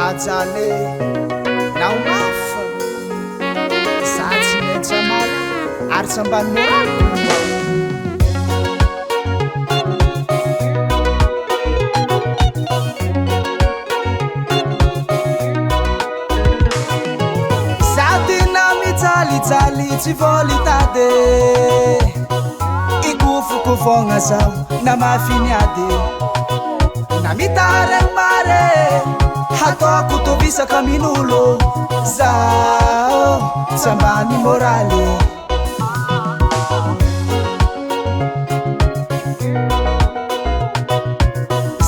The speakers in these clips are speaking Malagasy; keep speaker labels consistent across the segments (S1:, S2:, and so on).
S1: ajale naomafa za tsy maintsy amaly ary tsy ambany moraly Jali tsy volitade ikufukufona zao na mafiniade na mitare mare hatoko tovisaka minulo zao sambani morale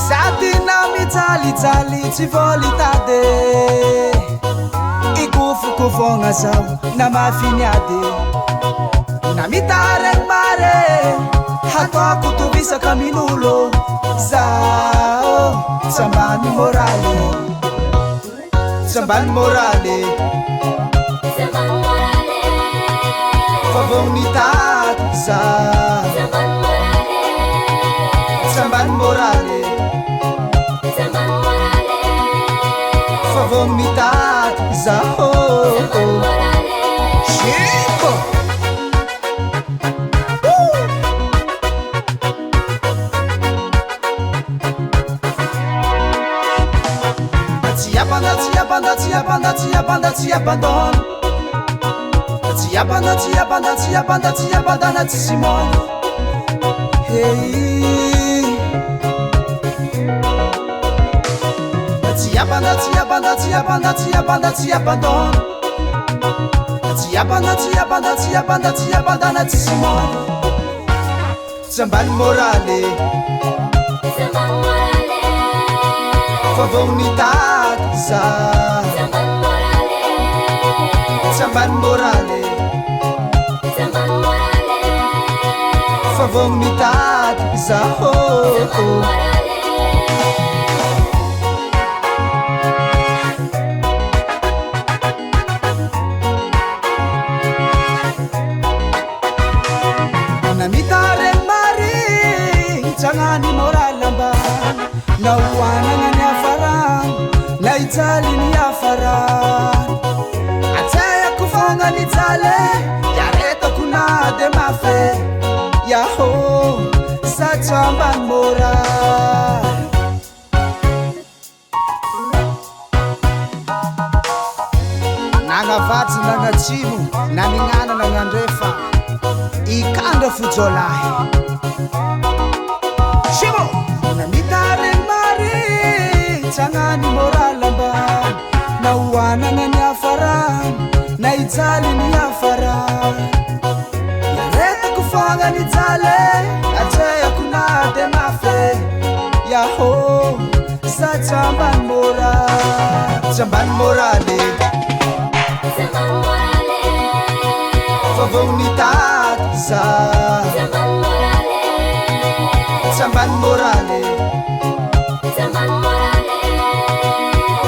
S1: sadina mijali tsy volitade ikufukufona zao na mafiniade na mitare mare hatoko tovisaka minulo zao sambani morale sambani morale favonitado za sambani morale favonitado za Chico Ti abandona tsy simone hey ti abandona tsy simone sambany morale favonitado za sambany morale favonitado za na mitare mari janani moralamba na uanana ni afaran na itali ni afaran ataya kufanga ni tale yareto kuna de mafe yaho sa chamban moral nangavatsy nanatsimo naningana nanandrefa ikandra fujolahi shimo na mitare mari changani moralamba na uanana ni afaran na itali ni afaran yareta kufanga ni tale acheya kuna de mafe yaho sa chamban morale favonitado za sambany morale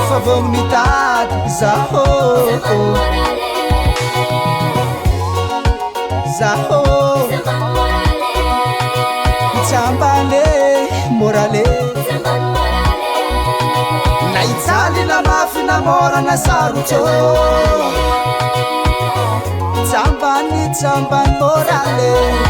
S1: favonitado za sambane morale na itali na mafi na mora na sarucho Sambani morale